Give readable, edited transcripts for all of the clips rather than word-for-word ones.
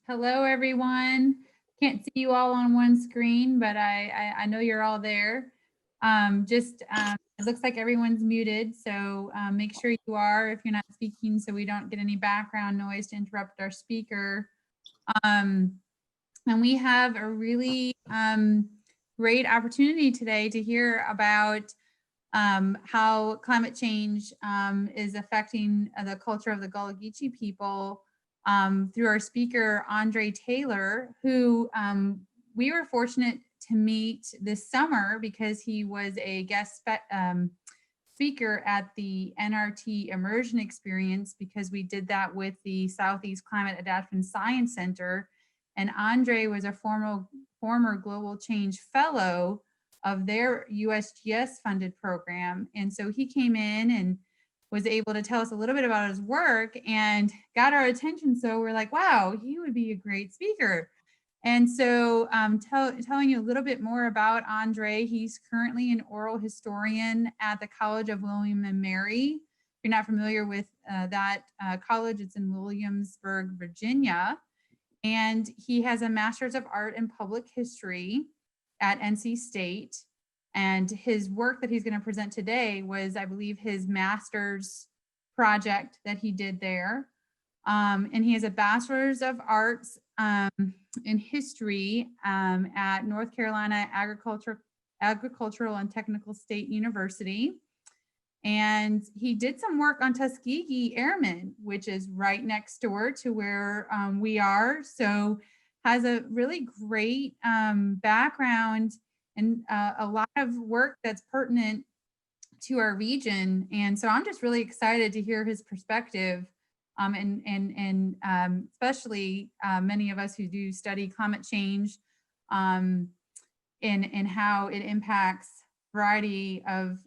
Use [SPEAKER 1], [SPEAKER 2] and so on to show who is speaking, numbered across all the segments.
[SPEAKER 1] Hello, everyone. Can't see you all on one screen, but I know you're all there. It looks like everyone's muted, so make sure you are if you're not speaking so we don't get any background noise to interrupt our speaker. Um, and we have a really great opportunity today to hear about how climate change is affecting the culture of the Gullah Geechee people through our speaker, Andre Taylor, who we were fortunate to meet this summer because he was a speaker at the NRT Immersion Experience, because we did that with the Southeast Climate Adaptation Science Center. And Andre was a former Global Change Fellow of their USGS funded program. And so he came in and was able to tell us a little bit about his work and got our attention. So we're like, wow, he would be a great speaker. And so telling you a little bit more about Andre, he's currently an oral historian at the College of William and Mary. If you're not familiar with that college, it's in Williamsburg, Virginia. And he has a Master's of Art in Public History at NC State. And his work that he's going to present today was, I believe, his master's project that he did there. And he has a Bachelor's of Arts in History at North Carolina Agricultural and Technical State University. And he did some work on Tuskegee Airmen, which is right next door to where we are. So has a really great background and a lot of work that's pertinent to our region. And so I'm just really excited to hear his perspective. And especially many of us who do study climate change and how it impacts a variety of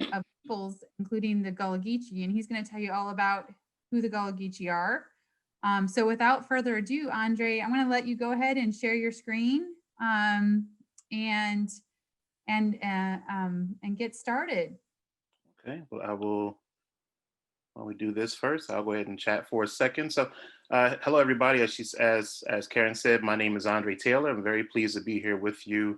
[SPEAKER 1] peoples, including the Gullah Geechee. And he's going to tell you all about who the Gullah Geechee are. So without further ado, Andre, I'm going to let you go ahead and share your screen and get started.
[SPEAKER 2] Okay, well, I will, while we do this first, I'll go ahead and chat for a second. So hello, everybody. As Karen said, my name is Andre Taylor. I'm very pleased to be here with you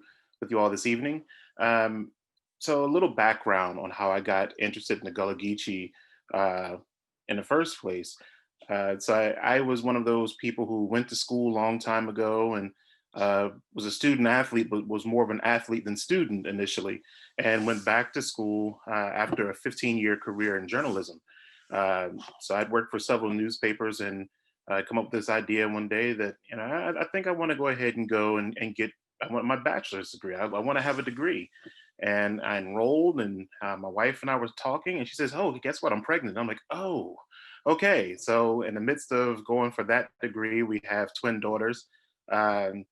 [SPEAKER 2] all this evening. So a little background on how I got interested in the Gullah Geechee in the first place. So I was one of those people who went to school a long time ago and was a student athlete, but was more of an athlete than student initially, and went back to school after a 15-year career in journalism. So I'd worked for several newspapers and come up with this idea one day that, I think I want to go ahead and go and get, I want my bachelor's degree. I want to have a degree. And I enrolled, and my wife and I were talking, and she says, "Oh, guess what? I'm pregnant." I'm like, "Oh, okay." So in the midst of going for that degree, we have twin daughters. Um,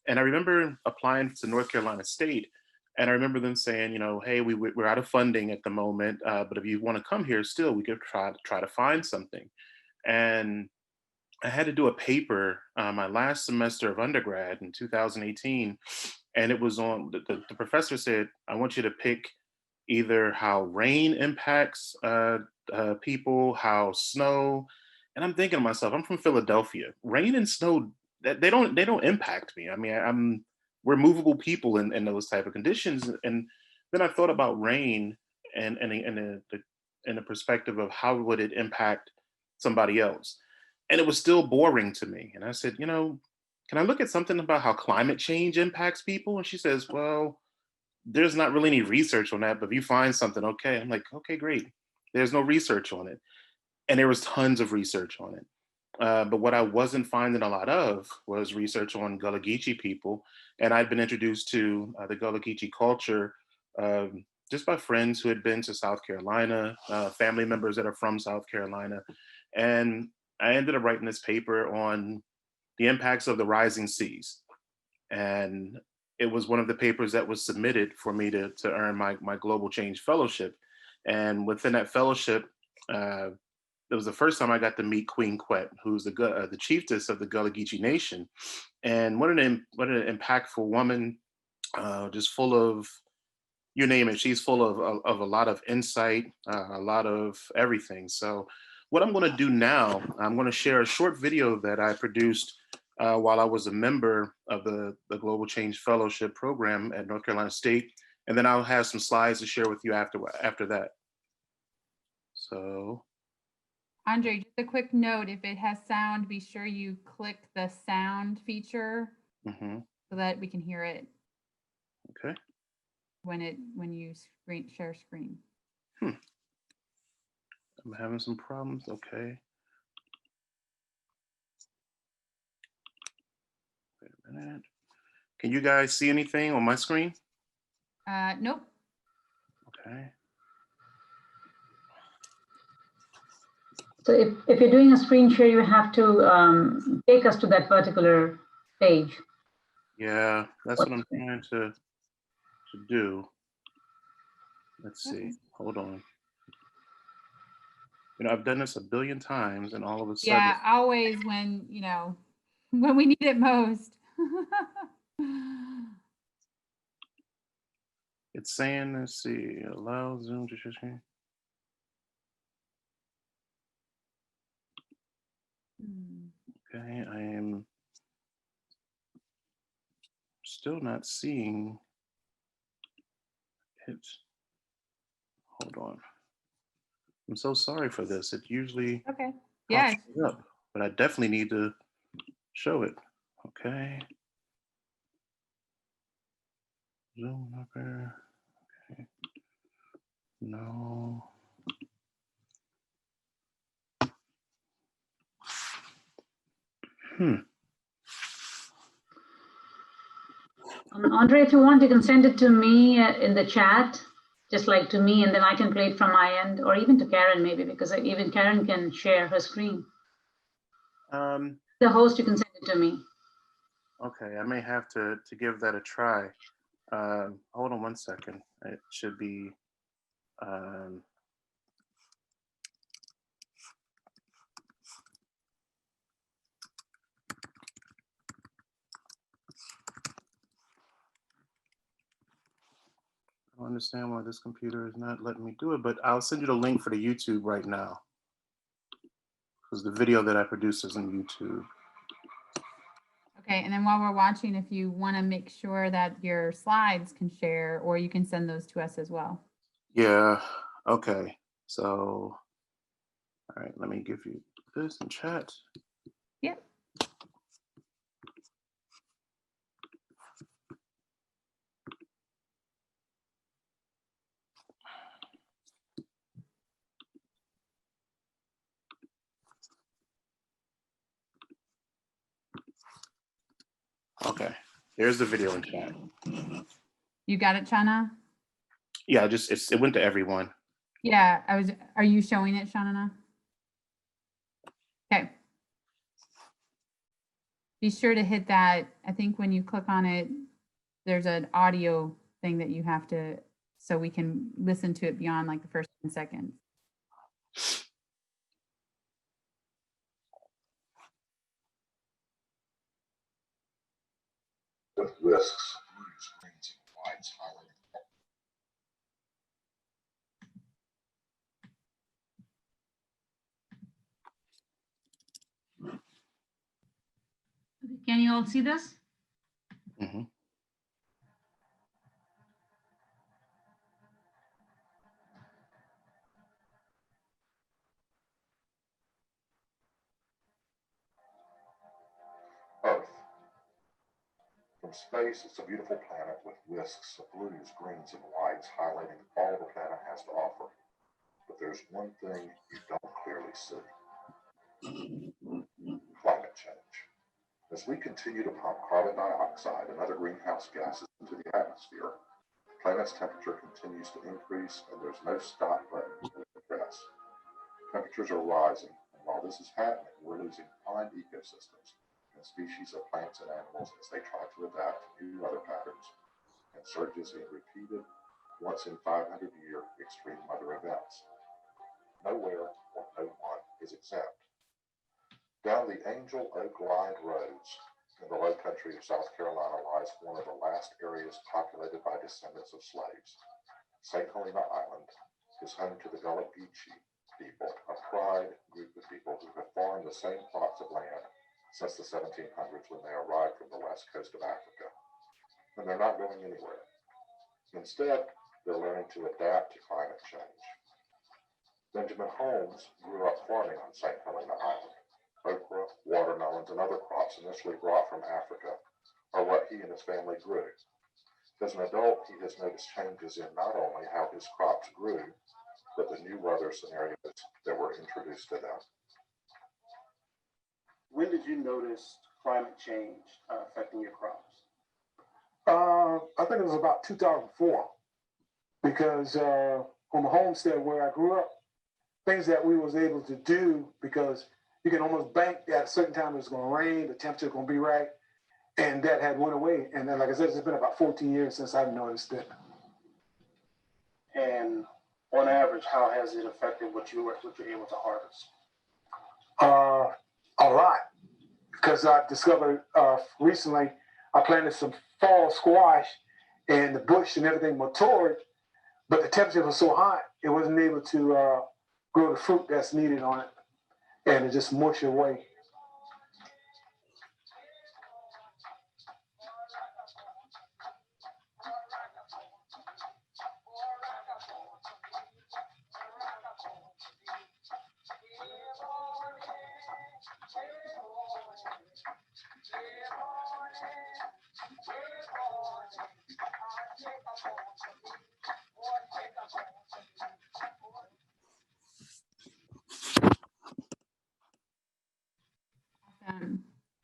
[SPEAKER 2] and I remember applying to North Carolina State, and I remember them saying, "Hey, we're out of funding at the moment, but if you want to come here, still we could try to find something." And I had to do a paper my last semester of undergrad in 2018, and it was on the professor said, "I want you to pick either how rain impacts people, how snow." And I'm thinking to myself, I'm from Philadelphia. Rain and snow, they don't impact me. I mean, we're movable people in those type of conditions. And then I thought about rain and in the perspective of how would it impact somebody else, and it was still boring to me. And I said, can I look at something about how climate change impacts people? And she says, "Well, there's not really any research on that, but if you find something, okay." I'm like, "Okay, great." There's no research on it, and there was tons of research on it. But what I wasn't finding a lot of was research on Gullah Geechee people, and I'd been introduced to the Gullah Geechee culture just by friends who had been to South Carolina, family members that are from South Carolina, and I ended up writing this paper on the impacts of the rising seas. And it was one of the papers that was submitted for me to earn my Global Change Fellowship. And within that fellowship, it was the first time I got to meet Queen Quet, who's the chiefess of the Gullah Geechee Nation. And what an impactful woman, just full of, you name it, she's full of a lot of insight, a lot of everything. So what I'm going to do now, I'm going to share a short video that I produced while I was a member of the Global Change Fellowship program at North Carolina State. And then I'll have some slides to share with you after that. So.
[SPEAKER 1] Andre, just a quick note, if it has sound, be sure you click the sound feature so that we can hear it.
[SPEAKER 2] Okay.
[SPEAKER 1] When you share screen.
[SPEAKER 2] I'm having some problems. Okay. Wait a minute. Can you guys see anything on my screen?
[SPEAKER 1] Nope.
[SPEAKER 2] Okay.
[SPEAKER 3] So if you're doing a screen share, you have to take us to that particular page.
[SPEAKER 2] Yeah, that's what I'm trying to do. Let's see. Hold on. You know, I've done this a billion times, and all of a sudden.
[SPEAKER 1] Yeah, always when when we need it most.
[SPEAKER 2] It's saying, let's see, allow Zoom to share screen. Okay, I am still not seeing it. Hold on. I'm so sorry for this. It usually
[SPEAKER 1] Yeah.
[SPEAKER 2] Up, but I definitely need to show it. Okay. Zoom upper. Okay. No.
[SPEAKER 3] Andre, if you want, you can send it to me in the chat, just like to me, and then I can play it from my end, or even to Karen maybe, because even Karen can share her screen. The host, you can send it to me.
[SPEAKER 2] Okay, I may have to give that a try. Hold on one second. It should be. I don't understand why this computer is not letting me do it, but I'll send you the link for the YouTube right now. Because the video that I produce is on YouTube.
[SPEAKER 1] Okay, and then while we're watching, if you want to make sure that your slides can share, or you can send those to us as well.
[SPEAKER 2] Yeah, okay. So, all right, let me give you this in chat.
[SPEAKER 1] Yep.
[SPEAKER 2] Okay, here's the video in chat.
[SPEAKER 1] You got it, Shana?
[SPEAKER 2] Yeah, it went to everyone.
[SPEAKER 1] Yeah, are you showing it, Shana? Okay. Be sure to hit that. I think when you click on it, there's an audio thing that you have to, so we can listen to it beyond like the first 10 seconds.
[SPEAKER 4] With risks, blues, greens, and whites highlighting.
[SPEAKER 3] Can you all see this?
[SPEAKER 2] Mm-hmm.
[SPEAKER 4] Earth. From space, it's a beautiful planet with wisps of blues, greens, and whites highlighting all the planet has to offer. But there's one thing you don't clearly see. Climate change. As we continue to pump carbon dioxide and other greenhouse gases into the atmosphere, the planet's temperature continues to increase and there's no stop button to press. Temperatures are rising, and while this is happening, we're losing fine ecosystems and species of plants and animals as they try to adapt to new weather patterns, and surges in repeated, once in 500-year extreme weather events. Nowhere or no one is exempt. Down the Angel Oak-lined roads in the low country of South Carolina lies one of the last areas populated by descendants of slaves. St. Helena Island is home to the Gullah Geechee people, a pride group of people who have farmed the same plots of land since the 1700s when they arrived from the west coast of Africa. And they're not going anywhere. Instead, they're learning to adapt to climate change. Benjamin Holmes grew up farming on St. Helena Island. Okra, watermelons, and other crops initially brought from Africa are what he and his family grew. As an adult, he has noticed changes in not only how his crops grew, but the new weather scenarios that were introduced to them.
[SPEAKER 5] When did you notice climate change affecting your crops?
[SPEAKER 6] I think it was about 2004, because on the homestead where I grew up, things that we was able to do, because you can almost bank at a certain time it's going to rain, the temperature going to be right, and that had went away. And then, like I said, it's been about 14 years since I've noticed it.
[SPEAKER 5] And on average, how has it affected what you're able to harvest?
[SPEAKER 6] A lot, because I've discovered recently I planted some fall squash, and the bush and everything matured, but the temperature was so hot it wasn't able to grow the fruit that's needed on it, and it just mushed away.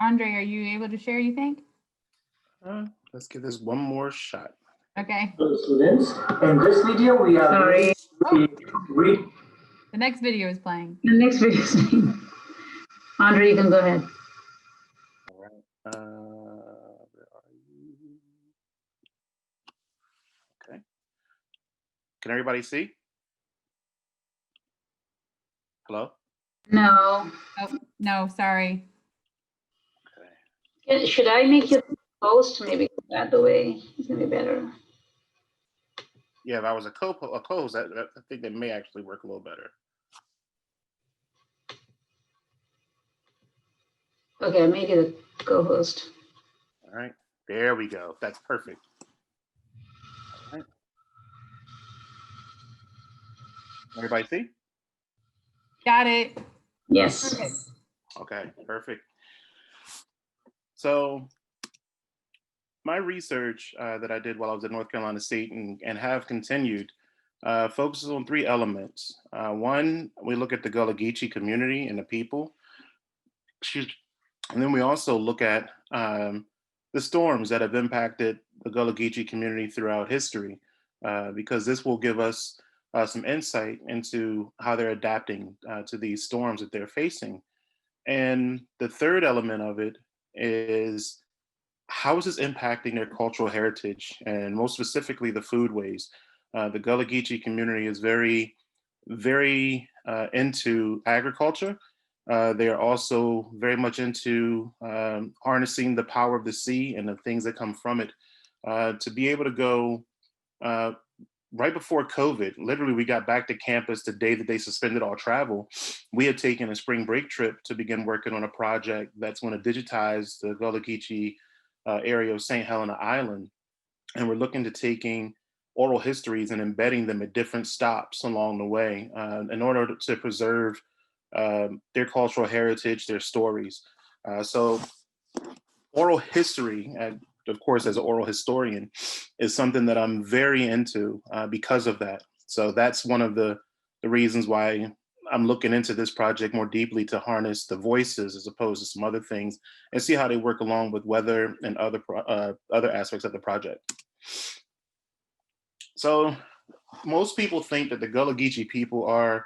[SPEAKER 1] Andre, are you able to share, you think?
[SPEAKER 2] Let's give this one more shot.
[SPEAKER 1] Okay.
[SPEAKER 7] Hello, students. In this video, we are
[SPEAKER 3] Sorry.
[SPEAKER 7] read.
[SPEAKER 1] The next video is playing.
[SPEAKER 3] The next video is Andre, you can go ahead.
[SPEAKER 2] All right. Where are you? Okay. Can everybody see? Hello?
[SPEAKER 3] No.
[SPEAKER 1] Oh, no, sorry.
[SPEAKER 2] Okay.
[SPEAKER 3] Should I make you post? Maybe that the way it's gonna be better.
[SPEAKER 2] Yeah, if I was a co-host, I think that may actually work a little better.
[SPEAKER 3] Okay, I made you the co-host.
[SPEAKER 2] All right. There we go. That's perfect. All right. Everybody see?
[SPEAKER 1] Got it.
[SPEAKER 3] Yes.
[SPEAKER 1] Perfect.
[SPEAKER 2] Okay, perfect. So my research that I did while I was at North Carolina State and have continued focuses on three elements. One, we look at the Gullah Geechee community and the people. And then we also look at the storms that have impacted the Gullah Geechee community throughout history, because this will give us some insight into how they're adapting to these storms that they're facing. And the third element of it is, how is this impacting their cultural heritage, and most specifically the foodways? The Gullah Geechee community is very, very into agriculture. They are also very much into harnessing the power of the sea and the things that come from it. To be able to go right before COVID, literally we got back to campus the day that they suspended all travel. We had taken a spring break trip to begin working on a project that's going to digitize the Gullah Geechee area of St. Helena Island. And we're looking to taking oral histories and embedding them at different stops along the way in order to preserve their cultural heritage, their stories. So oral history, of course, as an oral historian, is something that I'm very into because of that. So that's one of the reasons why I'm looking into this project more deeply, to harness the voices as opposed to some other things and see how they work along with weather and other aspects of the project. So most people think that the Gullah Geechee people are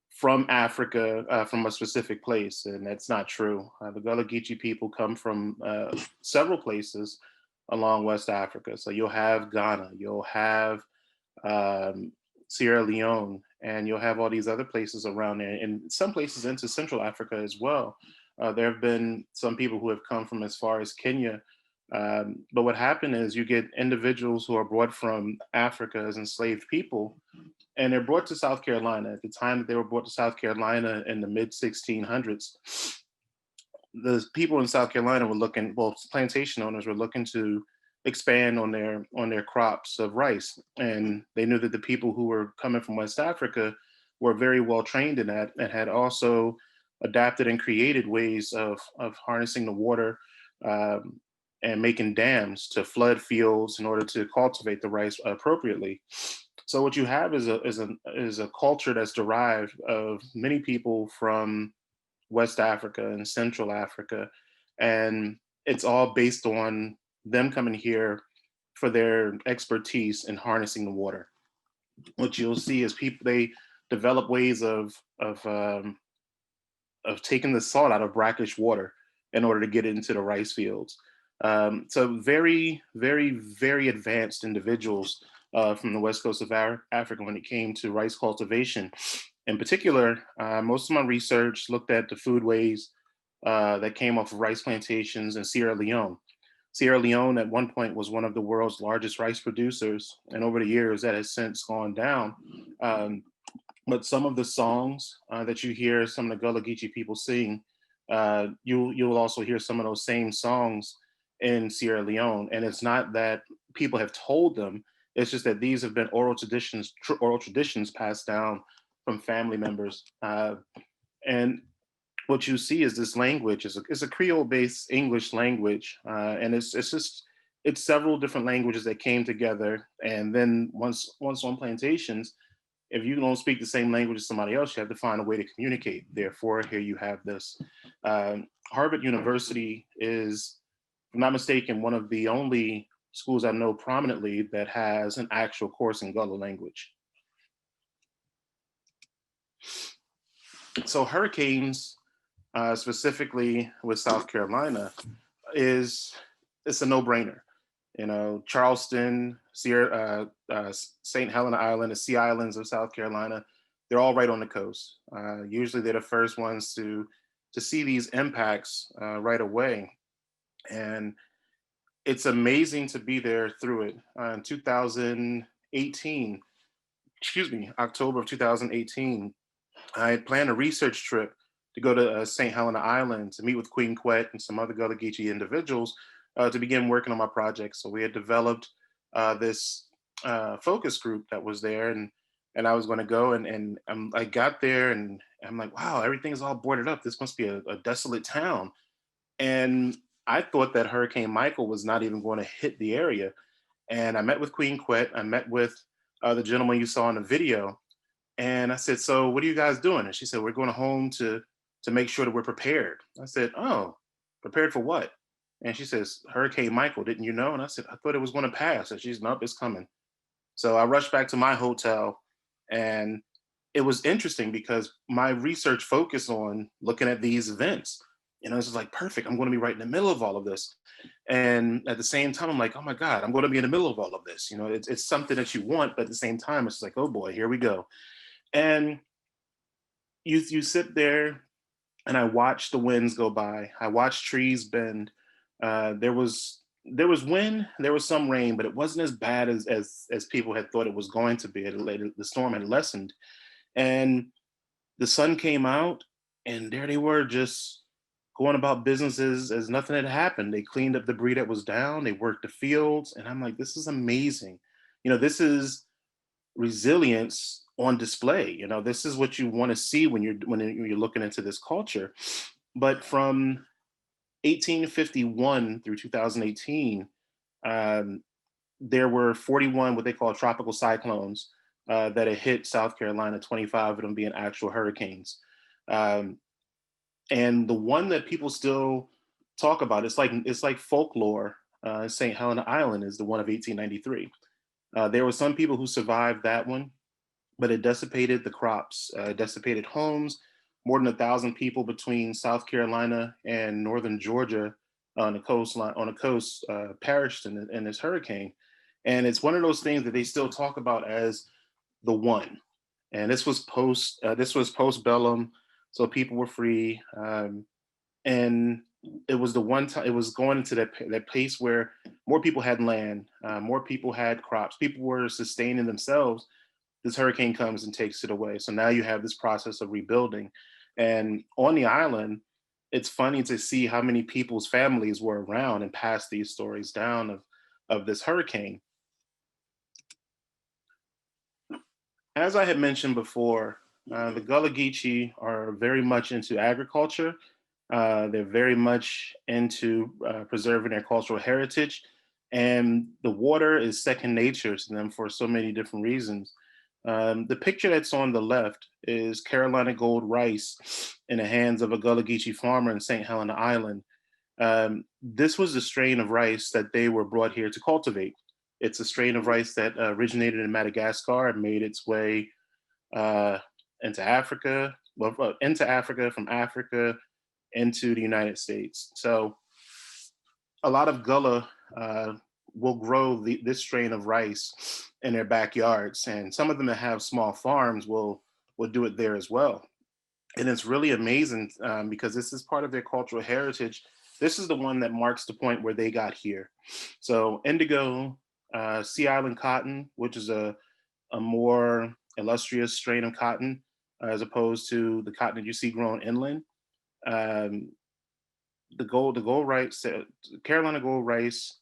[SPEAKER 2] from Africa, from a specific place, and that's not true. The Gullah Geechee people come from several places along West Africa. So you'll have Ghana, you'll have Sierra Leone, and you'll have all these other places around there, and some places into Central Africa as well. There have been some people who have come from as far as Kenya. But what happened is you get individuals who are brought from Africa as enslaved people, and they're brought to South Carolina. At the time that they were brought to South Carolina in the mid 1600s, the people in South Carolina were looking, well, plantation owners were looking to expand on their crops of rice, and they knew that the people who were coming from West Africa were very well trained in that and had also adapted and created ways of harnessing the water, um, and making dams to flood fields in order to cultivate the rice appropriately. So what you have is a culture that's derived of many people from West Africa and Central Africa, and it's all based on them coming here for their expertise in harnessing the water. What you'll see is people, they develop ways of taking the salt out of brackish water in order to get it into the rice fields. So very, very, very advanced individuals from the west coast of Africa when it came to rice cultivation. In particular, most of my research looked at the foodways that came off of rice plantations in Sierra Leone. Sierra Leone at one point was one of the world's largest rice producers, and over the years that has since gone down. But some of the songs that you hear some of the Gullah Geechee people sing, you'll also hear some of those same songs in Sierra Leone. And it's not that people have told them; it's just that these have been oral traditions passed down from family members. And what you see is this language is a Creole-based English language, and it's several different languages that came together. And then once on plantations, if you don't speak the same language as somebody else, you have to find a way to communicate. Therefore, here you have this. Harvard University is, if I'm not mistaken, one of the only schools I know prominently that has an actual course in Gullah language. So hurricanes, specifically with South Carolina, it's a no-brainer. You know, Charleston, St. Helena Island, the Sea Islands of South Carolina, they're all right on the coast. Usually they're the first ones to see these impacts right away. And it's amazing to be there through it. In 2018, October of 2018, I had planned a research trip to go to St. Helena Island to meet with Queen Quet and some other Gullah Geechee individuals to begin working on my project. So we had developed this focus group that was there, and I was going to go, and I got there, and I'm like, wow, everything's all boarded up. This must be a desolate town. And I thought that Hurricane Michael was not even going to hit the area. And I met with Queen Quet. I met with the gentleman you saw in the video. And I said, so what are you guys doing? And she said, we're going home to make sure that we're prepared. I said, oh, prepared for what? And she says, Hurricane Michael, didn't you know? And I said, I thought it was going to pass. And she's, nope, it's coming. So I rushed back to my hotel, and it was interesting because my research focused on looking at these events. You know, this is like perfect. I'm going to be right in the middle of all of this. And at the same time, I'm like, oh my God, I'm going to be in the middle of all of this. You know, it's something that you want, but at the same time, it's like, oh boy, here we go. And you sit there, and I watched the winds go by. I watched trees bend. There was wind, there was some rain, but it wasn't as bad as people had thought it was going to be. The storm had lessened, and the sun came out, and there they were, just going about businesses as nothing had happened. They cleaned up debris that was down. They worked the fields, and I'm like, this is amazing. You know, this is resilience on display. You know, this is what you want to see when you're looking into this culture. But from 1851 through 2018, there were 41 what they call tropical cyclones that had hit South Carolina, 25 of them being actual hurricanes. And the one that people still talk about, it's like folklore. St. Helena Island is the one of 1893. There were some people who survived that one, but it decimated the crops, decimated homes. More than 1,000 people between South Carolina and northern Georgia on the coast perished in this hurricane. And it's one of those things that they still talk about as the one. And this was post-bellum, so people were free. And it was the one time, it was going into that place where more people had land, more people had crops, people were sustaining themselves. This hurricane comes and takes it away. So now you have this process of rebuilding. And on the island, it's funny to see how many people's families were around and passed these stories down of this hurricane. As I had mentioned before, the Gullah Geechee are very much into agriculture. They're very much into preserving their cultural heritage, and the water is second nature to them for so many different reasons. The picture that's on the left is Carolina gold rice in the hands of a Gullah Geechee farmer in St. Helena Island. This was a strain of rice that they were brought here to cultivate. It's a strain of rice that originated in Madagascar and made its way uh, into Africa, into Africa, from Africa into the United States. So a lot of Gullah will grow this strain of rice in their backyards, and some of them that have small farms will do it there as well. And it's really amazing because this is part of their cultural heritage. This is the one that marks the point where they got here. So indigo, Sea Island cotton, which is a more illustrious strain of cotton, as opposed to the cotton that you see grown inland. Um, the gold rice, Carolina gold rice,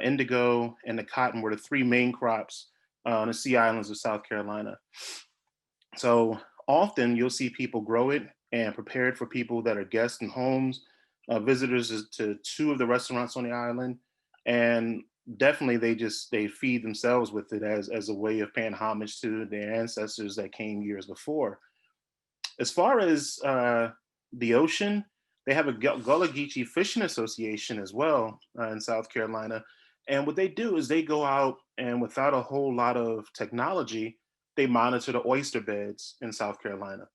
[SPEAKER 2] indigo, and the cotton were the three main crops on the Sea Islands of South Carolina. So often you'll see people grow it and prepare it for people that are guests in homes, visitors to two of the restaurants on the island, and definitely they feed themselves with it as a way of paying homage to their ancestors that came years before. As far as the ocean, they have a Gullah Geechee Fishing Association as well in South Carolina. And what they do is they go out and without a whole lot of technology, they monitor the oyster beds in South Carolina.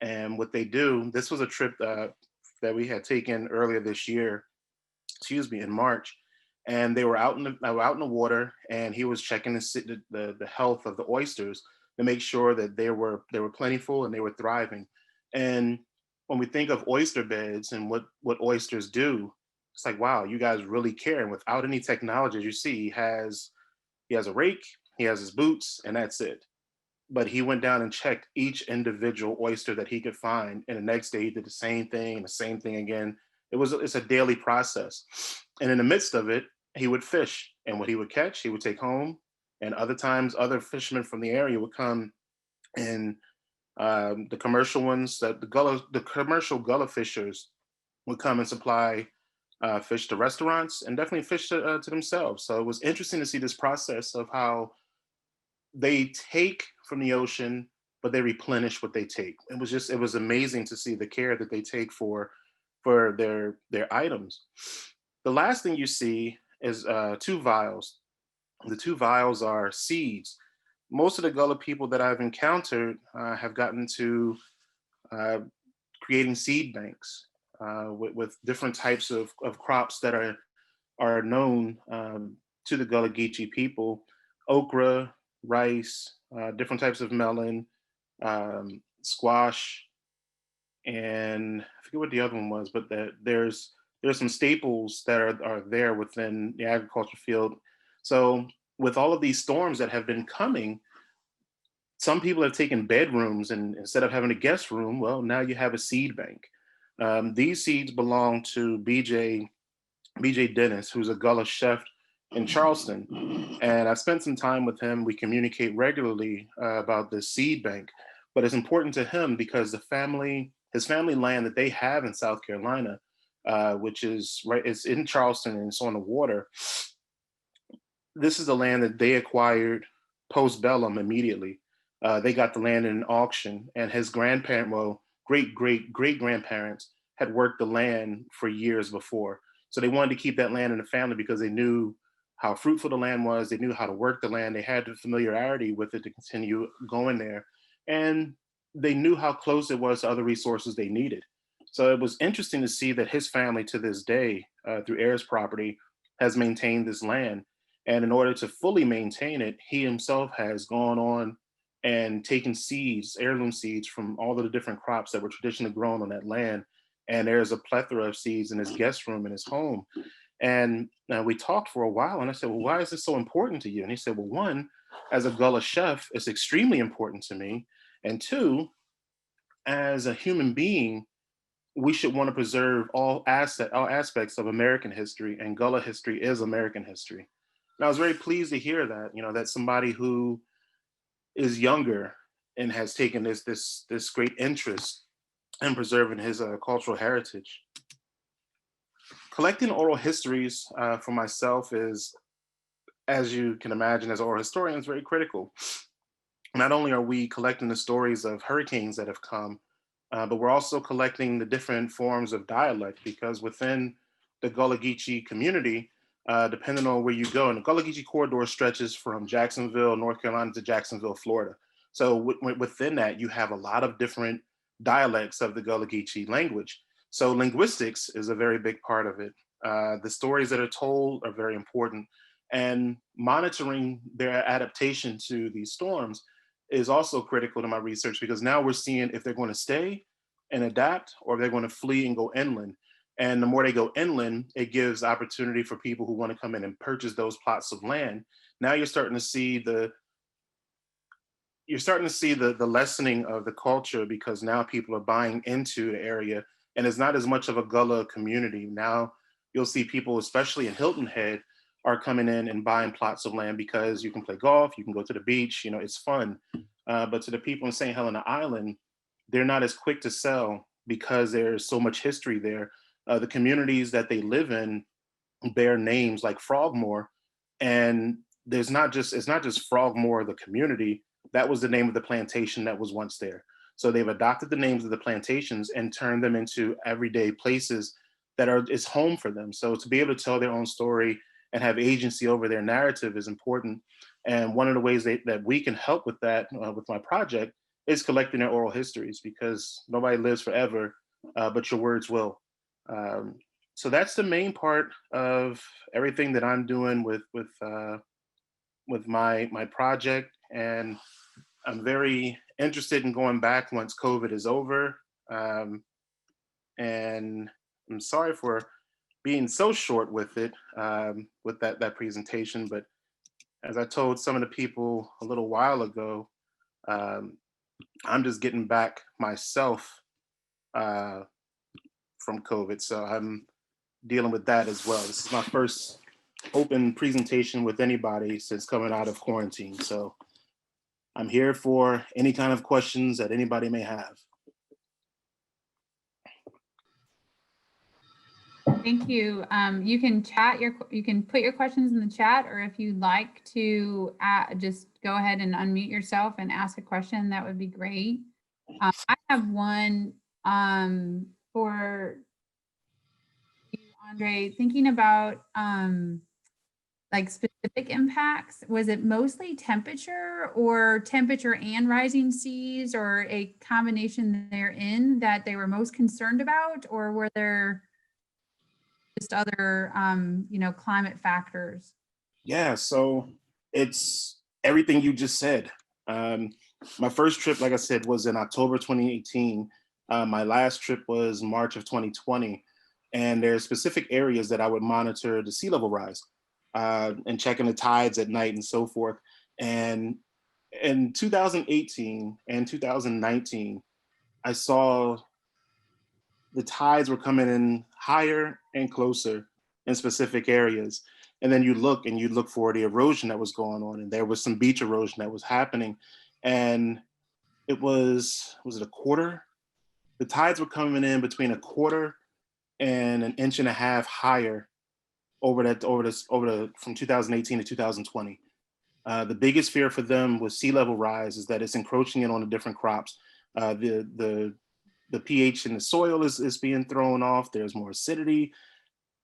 [SPEAKER 2] And what they do, this was a trip that we had taken earlier this year, excuse me, in March. And they were out in the water, and he was checking the health of the oysters to make sure that they were plentiful and they were thriving. And when we think of oyster beds and what oysters do, it's like, wow, you guys really care. And without any technology, as you see, he has a rake, he has his boots, and that's it. But he went down and checked each individual oyster that he could find, and the next day he did the same thing and the same thing again. It's a daily process, and in the midst of it, he would fish, and what he would catch, he would take home, and other times, other fishermen from the area would come, and the commercial ones that the commercial Gullah fishers would come and supply fish to restaurants and definitely fish to themselves. So it was interesting to see this process of how they take from the ocean, but they replenish what they take. It was amazing to see the care that they take for their items. The last thing you see is two vials. The two vials are seeds. Most of the Gullah people that I've encountered have gotten to uh, creating seed banks with different types of crops that are known to the Gullah Geechee people: okra, rice, different types of melon, squash, and I forget what the other one was, but there's some staples that are there within the agriculture field. So with all of these storms that have been coming, some people have taken bedrooms, and instead of having a guest room, well, now you have a seed bank. These seeds belong to BJ Dennis, who's a Gullah chef in Charleston, and I've spent some time with him. We communicate regularly about the seed bank, but it's important to him because his family land that they have in South Carolina, which is right, it's in Charleston and it's on the water. This is the land that they acquired post-bellum immediately. They got the land in an auction, and his great grandparents had worked the land for years before. So they wanted to keep that land in the family because they knew how fruitful the land was. They knew how to work the land. They had the familiarity with it to continue going there. And they knew how close it was to other resources they needed. So it was interesting to see that his family to this day, through heirs property, has maintained this land. And in order to fully maintain it, he himself has gone on and taken seeds, heirloom seeds from all of the different crops that were traditionally grown on that land. And there's a plethora of seeds in his guest room in his home. And we talked for a while, and I said, well, why is this so important to you? And he said, well, one, as a Gullah chef, it's extremely important to me. And two, as a human being, we should want to preserve all aspects of American history, and Gullah history is American history. And I was very pleased to hear that, that somebody who is younger and has taken this great interest in preserving his cultural heritage. Collecting oral histories for myself is, as you can imagine, as oral historians, very critical. Not only are we collecting the stories of hurricanes that have come, but we're also collecting the different forms of dialect, because within the Gullah Geechee community, depending on where you go, and the Gullah Geechee corridor stretches from Jacksonville, North Carolina to Jacksonville, Florida. So within that, you have a lot of different dialects of the Gullah Geechee language. So linguistics is a very big part of it. The stories that are told are very important, and monitoring their adaptation to these storms is also critical to my research, because now we're seeing if they're going to stay and adapt, or if they're going to flee and go inland. And the more they go inland, it gives opportunity for people who want to come in and purchase those plots of land. Now you're starting to see the lessening of the culture, because now people are buying into the area, and it's not as much of a Gullah community. Now you'll see people, especially in Hilton Head, are coming in and buying plots of land because you can play golf, you can go to the beach, it's fun. But to the people in St. Helena Island, they're not as quick to sell because there's so much history there. The communities that they live in bear names like Frogmore, and it's not just Frogmore, the community. That was the name of the plantation that was once there. So they've adopted the names of the plantations and turned them into everyday places that is home for them. So to be able to tell their own story and have agency over their narrative is important. And one of the ways that we can help with that, with my project, is collecting their oral histories, because nobody lives forever, but your words will. So that's the main part of everything that I'm doing with my project. And I'm very interested in going back once COVID is over. And I'm sorry for being so short with it, with that presentation. But as I told some of the people a little while ago, I'm just getting back myself from COVID. So I'm dealing with that as well. This is my first open presentation with anybody since coming out of quarantine. So I'm here for any kind of questions that anybody may have.
[SPEAKER 1] Thank you. You can you can put your questions in the chat, or if you'd like to just go ahead and unmute yourself and ask a question, that would be great. I have one for you, Andre, thinking about like specific impacts. Was it mostly temperature, or temperature and rising seas, or a combination therein that they were most concerned about, or were there just other, climate factors?
[SPEAKER 2] Yeah, so it's everything you just said. My first trip, like I said, was in October 2018. My last trip was March of 2020. And there's specific areas that I would monitor the sea level rise, and checking the tides at night and so forth. And in 2018 and 2019, I saw the tides were coming in higher and closer in specific areas. And then you look for the erosion that was going on, and there was some beach erosion that was happening. And it was it a quarter? The tides were coming in between a quarter and an inch and a half higher from 2018 to 2020. The biggest fear for them was sea level rise, is that it's encroaching in on the different crops. The pH in the soil is being thrown off. There's more acidity.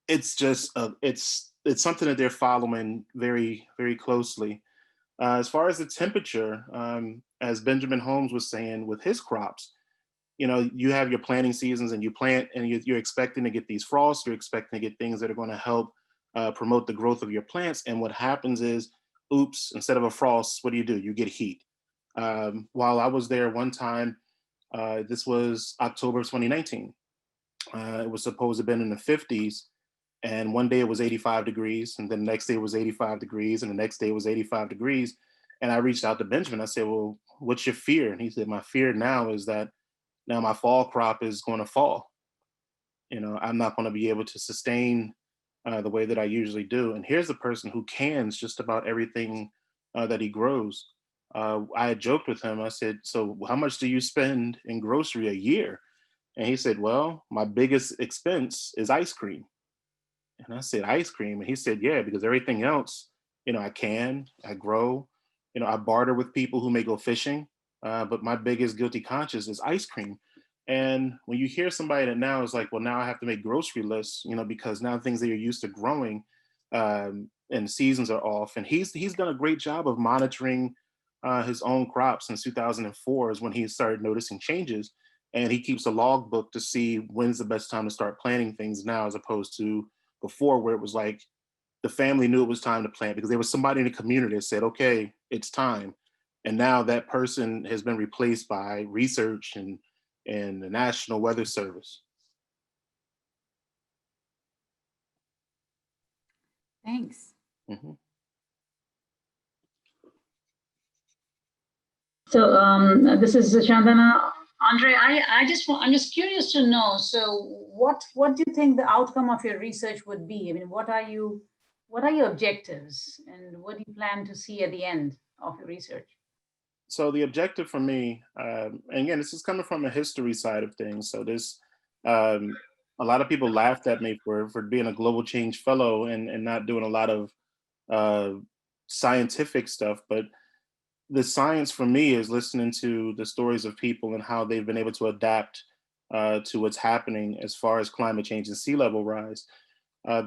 [SPEAKER 2] It's just it's something that they're following very, very closely. As far as the temperature, as Benjamin Holmes was saying with his crops, you have your planting seasons, and you plant, and you're expecting to get these frosts. You're expecting to get things that are going to help promote the growth of your plants. And what happens is, oops, instead of a frost, what do? You get heat. While I was there one time, this was October 2019. It was supposed to have been in the 50s. And one day it was 85 degrees. And then the next day it was 85 degrees. And the next day it was 85 degrees. And I reached out to Benjamin. I said, well, what's your fear? And he said, my fear now is that now my fall crop is going to fall. I'm not going to be able to sustain the way that I usually do. And here's a person who cans just about everything that he grows. I had joked with him. I said, "So how much do you spend in grocery a year?" And he said, "Well, my biggest expense is ice cream." And I said, "Ice cream?" And he said, "Yeah, because everything else, I grow, I barter with people who may go fishing. But my biggest guilty conscience is ice cream." And when you hear somebody that now is like, "Well, now I have to make grocery lists, because now things that you're used to growing and seasons are off." And he's done a great job of monitoring his own crops. Since 2004 is when he started noticing changes. And he keeps a logbook to see when's the best time to start planting things now, as opposed to before, where it was like the family knew it was time to plant because there was somebody in the community that said, "Okay, it's time." And now that person has been replaced by research and the National Weather Service.
[SPEAKER 1] Thanks.
[SPEAKER 2] Mhm.
[SPEAKER 3] So this is Chandana. Andre, I'm just curious to know. So what do you think the outcome of your research would be? I mean, what are your objectives, and what do you plan to see at the end of your research?
[SPEAKER 2] So the objective for me, and again, this is coming from a history side of things. So this, a lot of people laughed at me for being a global change fellow and not doing a lot of uh, scientific stuff. But the science for me is listening to the stories of people and how they've been able to adapt to what's happening as far as climate change and sea level rise.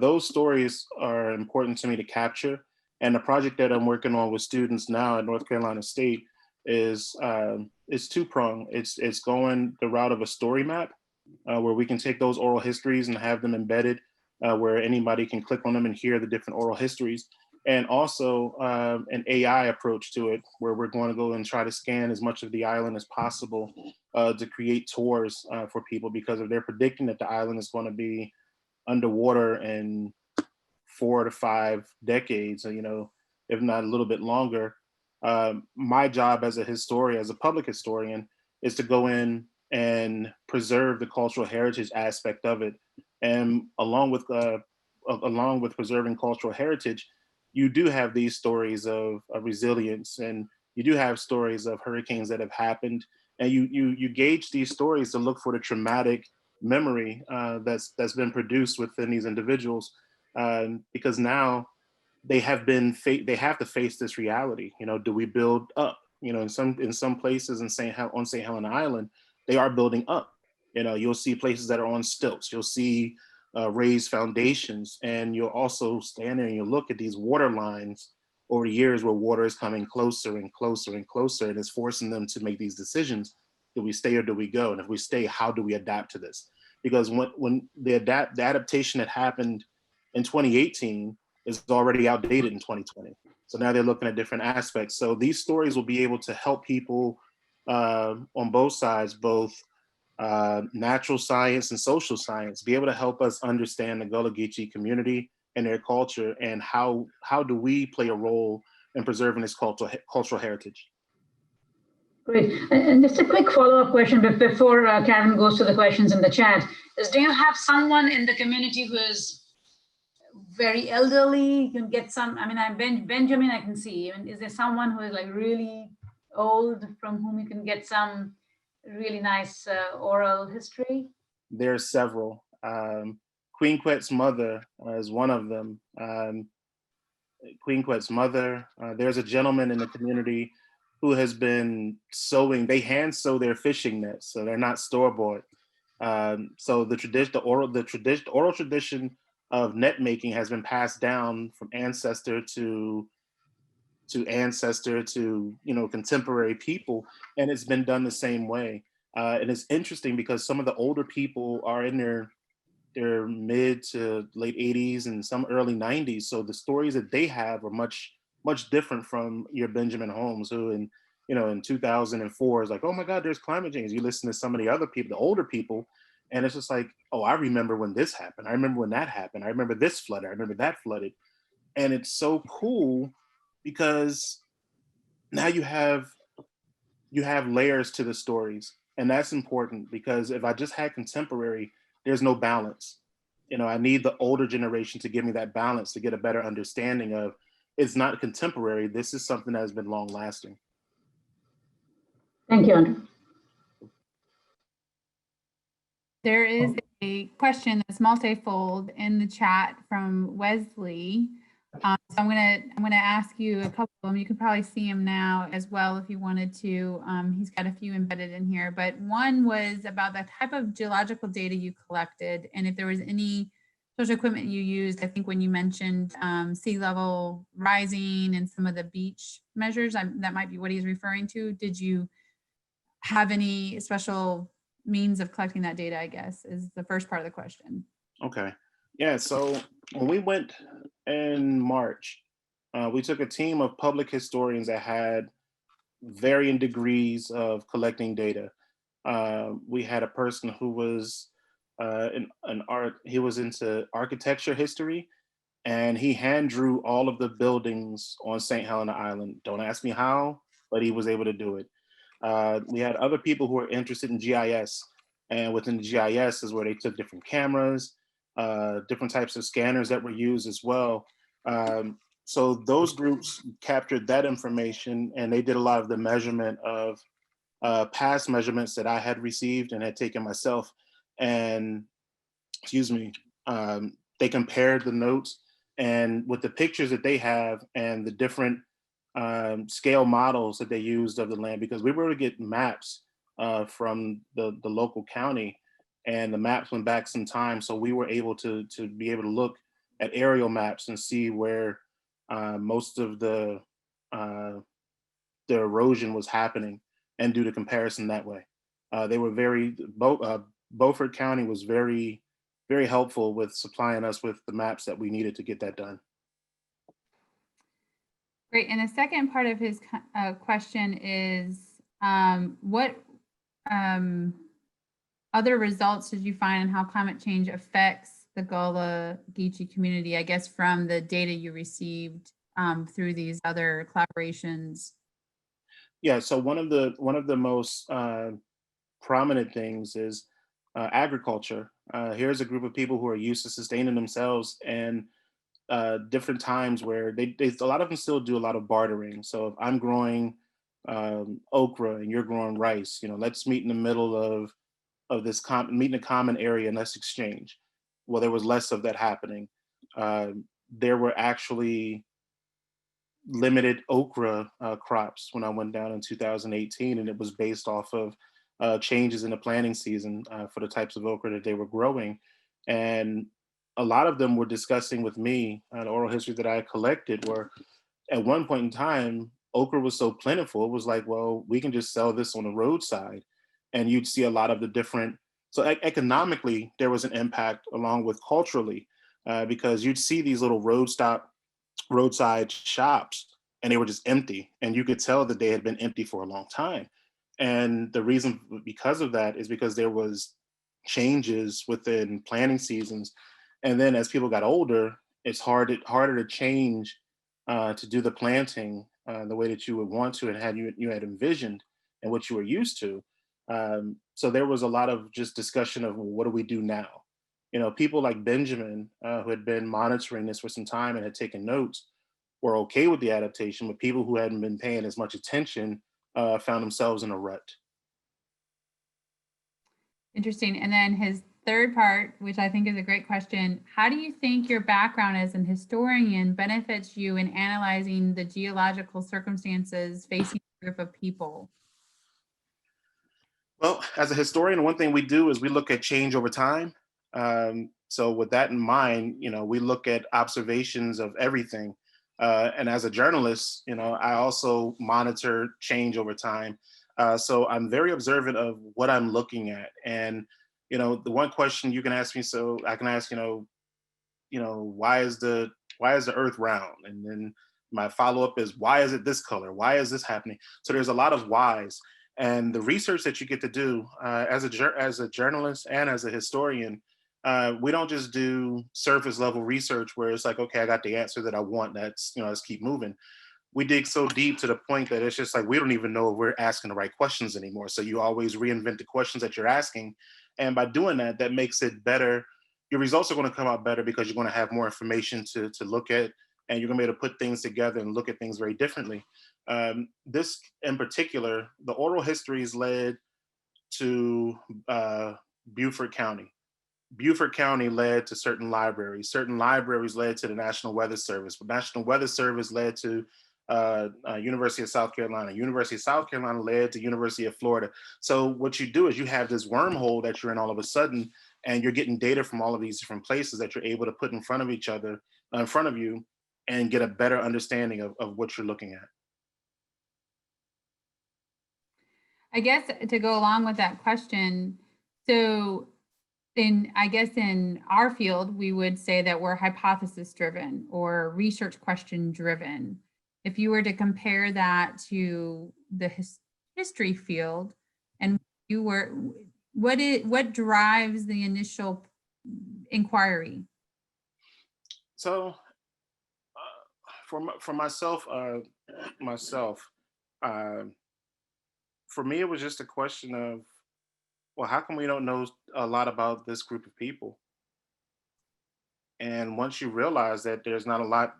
[SPEAKER 2] Those stories are important to me to capture. And the project that I'm working on with students now at North Carolina State is two pronged. It's going the route of a story map where we can take those oral histories and have them embedded where anybody can click on them and hear the different oral histories. And also an AI approach to it, where we're going to go and try to scan as much of the island as possible to create tours for people, because if they're predicting that the island is going to be underwater in 4 to 5 decades, if not a little bit longer. My job as a historian, as a public historian, is to go in and preserve the cultural heritage aspect of it. And along with preserving cultural heritage, you do have these stories of resilience, and you do have stories of hurricanes that have happened, and you gauge these stories to look for the traumatic memory that's been produced within these individuals, because now they have to face this reality. Do we build up? In some places on St. Helena Island, they are building up. You'll see places that are on stilts. You'll see raised foundations, and you'll also stand there and you look at these water lines over the years where water is coming closer and closer and closer, and it's forcing them to make these decisions. Do we stay or do we go? And if we stay, how do we adapt to this? Because when the adaptation that happened in 2018 is already outdated in 2020. So now they're looking at different aspects. So these stories will be able to help people on both sides, both natural science and social science, be able to help us understand the Gullah Geechee community and their culture, and how do we play a role in preserving this cultural heritage.
[SPEAKER 3] Great. And just a quick follow-up question before Karen goes to the questions in the chat is, do you have someone in the community who is very elderly? You can get some, I mean, Benjamin, I can see. I mean, is there someone who is like really old from whom you can get some really nice oral history?
[SPEAKER 2] There are several. Queen Quet's mother is one of them. Queen Quet's mother. There's a gentleman in the community who has been sewing. They hand sew their fishing nets, so they're not store bought. So the oral tradition of net making has been passed down from ancestor to ancestor to contemporary people, and it's been done the same way. And it's interesting because some of the older people are in their mid to late 80s and some early 90s. So the stories that they have are much different from your Benjamin Holmes, who in 2004 is like, "Oh my God, there's climate change." You listen to some of the other people, the older people, and it's just like, "Oh, I remember when this happened. I remember when that happened. I remember this flooded. I remember that flooded." And it's so cool because now you have layers to the stories, and that's important, because if I just had contemporary, there's no balance. I need the older generation to give me that balance to get a better understanding of it's not contemporary. This is something that has been long lasting.
[SPEAKER 3] Thank you, Andrew.
[SPEAKER 1] There is a question that's multifold in the chat from Wesley. So I'm gonna ask you a couple of them. You can probably see him now as well if you wanted to. He's got a few embedded in here, but one was about the type of geological data you collected and if there was any social equipment you used. I think when you mentioned sea level rising and some of the beach measures, that might be what he's referring to. Did you have any special means of collecting that data, I guess, is the first part of the question.
[SPEAKER 2] Okay. Yeah, so when we went in March, we took a team of public historians that had varying degrees of collecting data. We had a person who was he was into architecture history, and he hand drew all of the buildings on St. Helena Island. Don't ask me how, but he was able to do it. We had other people who were interested in GIS, and within the GIS is where they took different cameras, different types of scanners that were used as well. So those groups captured that information, and they did a lot of the measurement of past measurements that I had received and had taken myself. And they compared the notes, and with the pictures that they have and the different scale models that they used of the land, because we were able to get maps from the local county, and the maps went back some time. So we were able to be able to look at aerial maps and see where most of the erosion was happening and do the comparison that way. They were Beaufort County was very, very helpful with supplying us with the maps that we needed to get that done.
[SPEAKER 1] Great. And the second part of his question is, what other results did you find on how climate change affects the Gullah Geechee community, I guess, from the data you received through these other collaborations?
[SPEAKER 2] Yeah, so one of the most prominent things is agriculture. Here's a group of people who are used to sustaining themselves, and different times where they a lot of them still do a lot of bartering. So if I'm growing okra and you're growing rice, let's meet in the middle of this meet in a common area and let's exchange. Well, there was less of that happening. There were actually limited okra crops when I went down in 2018, and it was based off of changes in the planting season for the types of okra that they were growing. And a lot of them were discussing with me an oral history that I collected, where at one point in time, okra was so plentiful, it was like, well, we can just sell this on the roadside. And you'd see a lot of the different, so economically, there was an impact along with culturally, because you'd see these little roadside shops, and they were just empty. And you could tell that they had been empty for a long time. And the reason because of that is because there was changes within planting seasons. And then as people got older, it's harder to change to do the planting the way that you would want to and you had envisioned and what you were used to. So there was a lot of just discussion of, well, what do we do now? People like Benjamin, who had been monitoring this for some time and had taken notes, were okay with the adaptation, but people who hadn't been paying as much attention found themselves in a rut.
[SPEAKER 1] Interesting. And then his third part, which I think is a great question, how do you think your background as an historian benefits you in analyzing the geological circumstances facing a group of people?
[SPEAKER 2] Well, as a historian, one thing we do is we look at change over time. So with that in mind, we look at observations of everything. And as a journalist, I also monitor change over time. So I'm very observant of what I'm looking at. And, the one question you can ask me, so I can ask, why is the earth round? And then my follow-up is, why is it this color? Why is this happening? So there's a lot of whys. And the research that you get to do as a journalist and as a historian, we don't just do surface level research where it's like, okay, I got the answer that I want. Let's keep moving. We dig so deep to the point that it's just like, we don't even know if we're asking the right questions anymore. So you always reinvent the questions that you're asking. And by doing that, that makes it better. Your results are going to come out better because you're going to have more information to look at, and you're going to be able to put things together and look at things very differently. This in particular, the oral histories led to Beaufort County. Beaufort County led to certain libraries. Certain libraries led to the National Weather Service. The National Weather Service led to University of South Carolina. University of South Carolina led to University of Florida. So what you do is you have this wormhole that you're in all of a sudden, and you're getting data from all of these different places that you're able to put in front of each other, in front of you, and get a better understanding of what you're looking at.
[SPEAKER 1] I guess to go along with that question, so I guess in our field, we would say that we're hypothesis driven or research question driven. If you were to compare that to the history field, and you were, what drives the initial inquiry?
[SPEAKER 2] So for myself, for me, it was just a question of, well, how come we don't know a lot about this group of people? And once you realize that there's not a lot,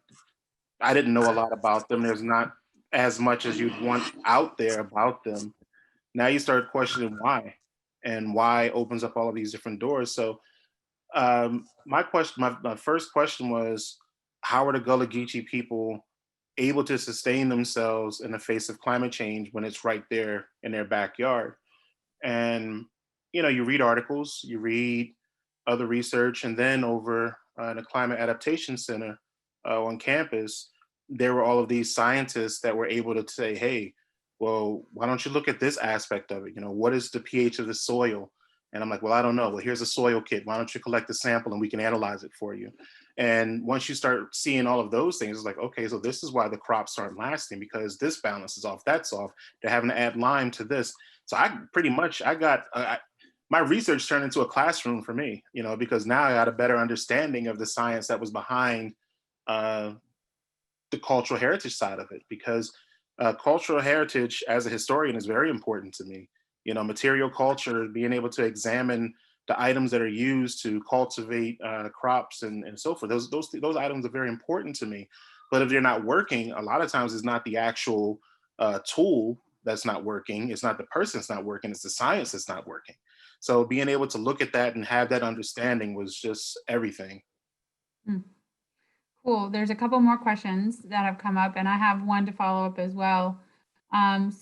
[SPEAKER 2] I didn't know a lot about them. There's not as much as you'd want out there about them. Now you start questioning why, and why opens up all of these different doors. So my first question was, how are the Gullah Geechee people able to sustain themselves in the face of climate change when it's right there in their backyard? And you read articles, you read other research, and then over the Climate Adaptation Center on campus, there were all of these scientists that were able to say, hey, well, why don't you look at this aspect of it? What is the pH of the soil? And I'm like, well, I don't know. Well, here's a soil kit. Why don't you collect the sample and we can analyze it for you? And once you start seeing all of those things, it's like, okay, so this is why the crops aren't lasting, because this balance is off, that's off. They're having to add lime to this. So my research turned into a classroom for me, because now I got a better understanding of the science that was behind the cultural heritage side of it, because cultural heritage as a historian is very important to me. Material culture, being able to examine the items that are used to cultivate crops and so forth. Those items are very important to me. But if they're not working, a lot of times it's not the actual tool that's not working. It's not the person that's not working. It's the science that's not working. So being able to look at that and have that understanding was just everything.
[SPEAKER 1] Cool. There's a couple more questions that have come up, and I have one to follow up as well.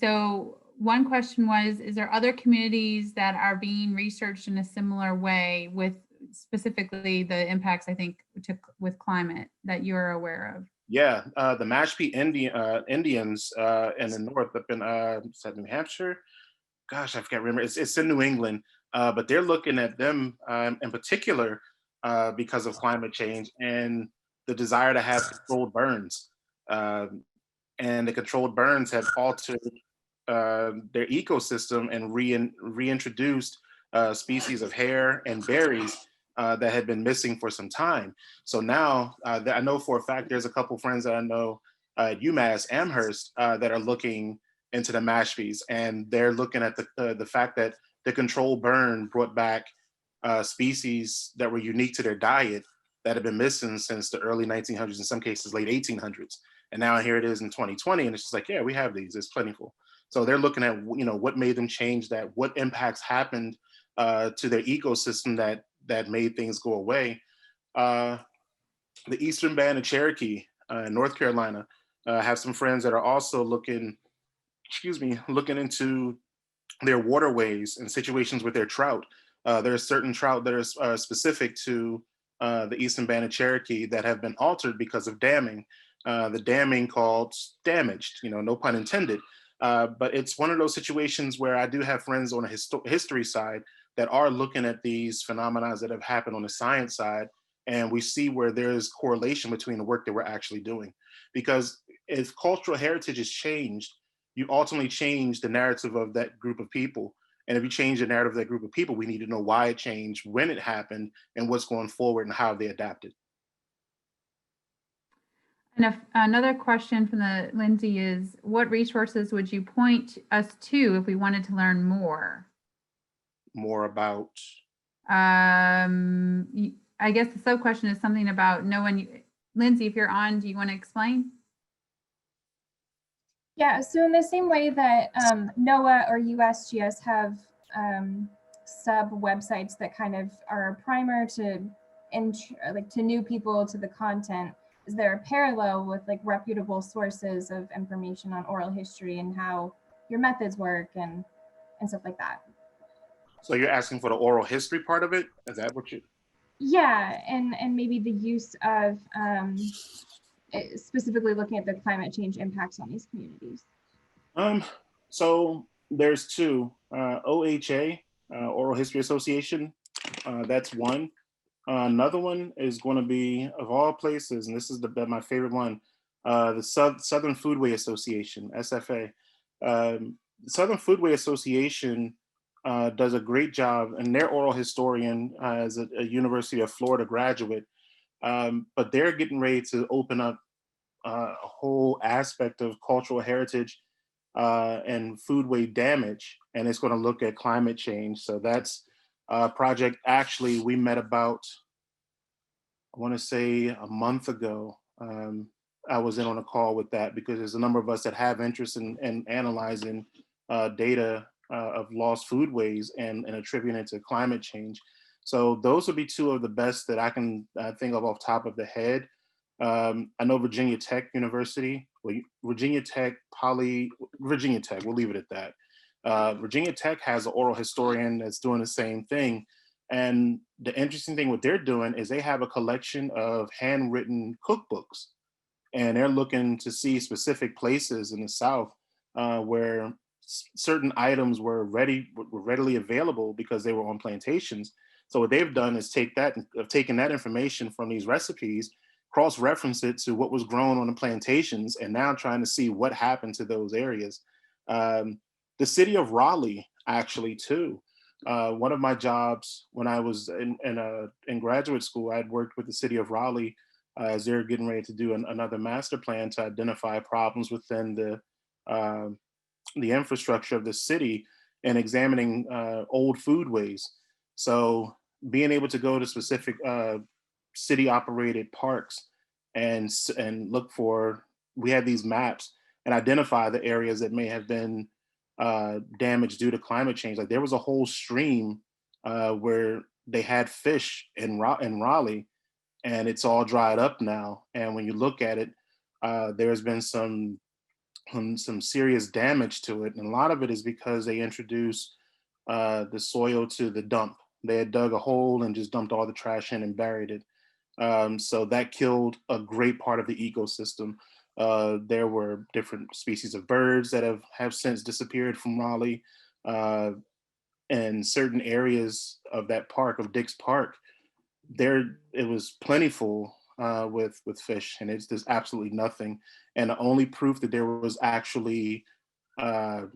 [SPEAKER 1] So one question was, is there other communities that are being researched in a similar way with specifically the impacts, I think, with climate that you're aware of?
[SPEAKER 2] Yeah, the Mashpee Indians in the north up in is that New Hampshire? Gosh, I can't remember. It's in New England, but they're looking at them in particular because of climate change and the desire to have controlled burns. And the controlled burns have altered their ecosystem and reintroduced species of hare and berries that had been missing for some time. So now I know for a fact there's a couple friends that I know at UMass Amherst that are looking into the Mashpees, and they're looking at the fact that the controlled burn brought back species that were unique to their diet that had been missing since the early 1900s, in some cases late 1800s. And now here it is in 2020, and it's just like, yeah, we have these, it's plentiful. So they're looking at what made them change that, what impacts happened to their ecosystem that made things go away. The Eastern Band of Cherokee in North Carolina have some friends that are also looking into their waterways and situations with their trout. There are certain trout that are specific to the Eastern Band of Cherokee that have been altered because of damming. The damming called damaged, no pun intended. But it's one of those situations where I do have friends on the history side that are looking at these phenomena that have happened on the science side, and we see where there's correlation between the work that we're actually doing. Because if cultural heritage is changed, you ultimately change the narrative of that group of people. And if you change the narrative of that group of people, we need to know why it changed, when it happened, and what's going forward and how they adapted.
[SPEAKER 1] And another question from the Lindsay is, what resources would you point us to if we wanted to learn more?
[SPEAKER 2] More about?
[SPEAKER 1] I guess the sub question is something about no one. Lindsay, if you're on, do you want to explain?
[SPEAKER 8] Yeah, so in the same way that NOAA or USGS have sub websites that kind of are a primer to to new people to the content, is there a parallel with like reputable sources of information on oral history and how your methods work and stuff like that?
[SPEAKER 2] So you're asking for the oral history part of it? Is that what you?
[SPEAKER 8] Yeah, and maybe the use of specifically looking at the climate change impacts on these communities.
[SPEAKER 2] So there's two, OHA, Oral History Association. That's one. Another one is going to be, of all places, and this is my favorite one, the Southern Foodway Association, SFA. The Southern Foodway Association does a great job, and their oral historian is a University of Florida graduate, but they're getting ready to open up a whole aspect of cultural heritage and foodway damage, and it's going to look at climate change. So that's a project actually we met about, I want to say a month ago. I was in on a call with that because there's a number of us that have interest in analyzing data of lost foodways and attributing it to climate change. So those would be two of the best that I can think of off top of the head. I know Virginia Tech University, Virginia Tech, we'll leave it at that. Virginia Tech has an oral historian that's doing the same thing. And the interesting thing what they're doing is they have a collection of handwritten cookbooks, and they're looking to see specific places in the South where certain items were readily available because they were on plantations. So what they've done is taken that information from these recipes, cross-reference it to what was grown on the plantations, and now trying to see what happened to those areas. The city of Raleigh, actually, too. One of my jobs when I was in graduate school, I had worked with the city of Raleigh as they're getting ready to do another master plan to identify problems within the infrastructure of the city and examining old foodways. So being able to go to specific city operated parks and look for, we had these maps and identify the areas that may have been damaged due to climate change. Like there was a whole stream where they had fish in Raleigh, and it's all dried up now. And when you look at it, there's been some serious damage to it, and a lot of it is because they introduced the soil to the dump. They had dug a hole and just dumped all the trash in and buried it. So that killed a great part of the ecosystem. There were different species of birds that have since disappeared from Raleigh. And certain areas of that park, of Dick's Park, it was plentiful with fish, and it's just absolutely nothing. And the only proof that there was actually a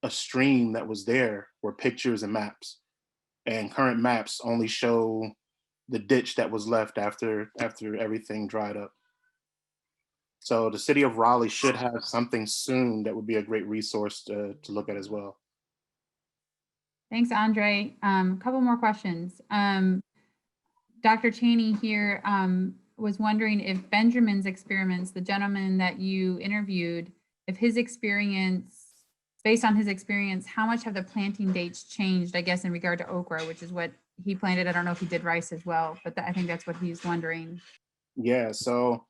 [SPEAKER 2] stream that was there were pictures and maps. And current maps only show the ditch that was left after everything dried up. So the city of Raleigh should have something soon that would be a great resource to look at as well.
[SPEAKER 1] Thanks, Andre. A couple more questions. Dr. Cheney here was wondering if Benjamin's experiments, the gentleman that you interviewed, if his experience, based on his experience, how much have the planting dates changed, I guess, in regard to okra, which is what he planted. I don't know if he did rice as well, but I think that's what he's wondering.
[SPEAKER 2] Yeah, so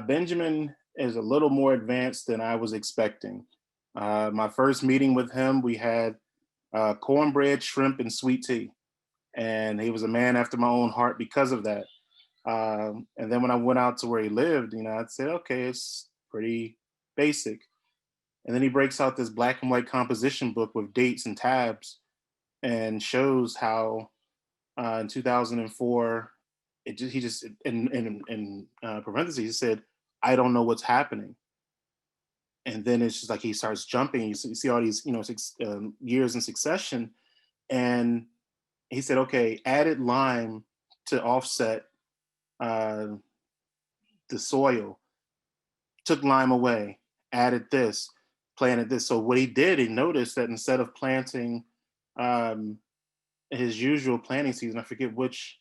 [SPEAKER 2] Benjamin is a little more advanced than I was expecting. My first meeting with him, we had cornbread, shrimp, and sweet tea. And he was a man after my own heart because of that. And then when I went out to where he lived, I'd say, okay, it's pretty basic. And then he breaks out this black and white composition book with dates and tabs and shows how in 2004, he just in parentheses, he said, I don't know what's happening. And then it's just like he starts jumping. You see all these, years in succession. And he said, okay, added lime to offset the soil, took lime away, added this, planted this. So what he did, he noticed that instead of planting his usual planting season. I forget which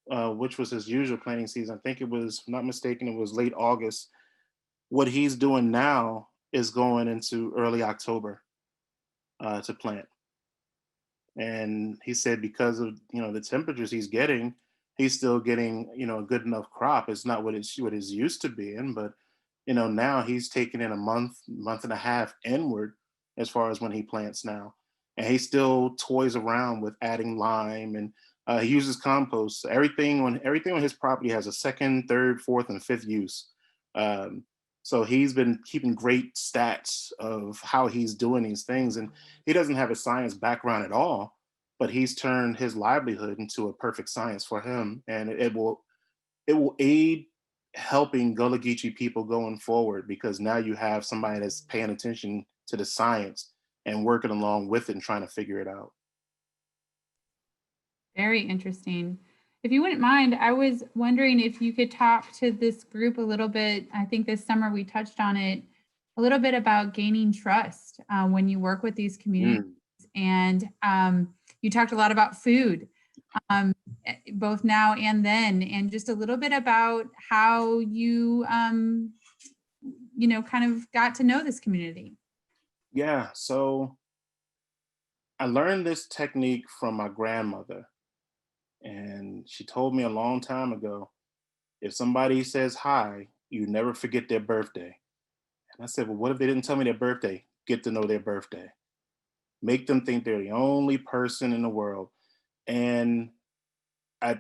[SPEAKER 2] was his usual planting season. I think it was, if I'm not mistaken, it was late August. What he's doing now is going into early October to plant. And he said because of the temperatures he's getting, he's still getting a good enough crop. It's not what it's used to being, but now he's taking in a month and a half inward as far as when he plants now, and he still toys around with adding lime, and he uses compost. Everything on his property has a second, third, fourth, and fifth use. Um, so he's been keeping great stats of how he's doing these things, and he doesn't have a science background at all, but he's turned his livelihood into a perfect science for him, and it will aid helping Gullah Geechee people going forward, because now you have somebody that's paying attention to the science and working along with it and trying to figure it out.
[SPEAKER 1] Very interesting. If you wouldn't mind, I was wondering if you could talk to this group a little bit. I think this summer we touched on it a little bit about gaining trust when you work with these communities. And you talked a lot about food, both now and then, and just a little bit about how you, kind of got to know this community.
[SPEAKER 2] Yeah, so I learned this technique from my grandmother, and she told me a long time ago, if somebody says hi, you never forget their birthday. And I said, well, what if they didn't tell me their birthday? Get to know their birthday. Make them think they're the only person in the world. And I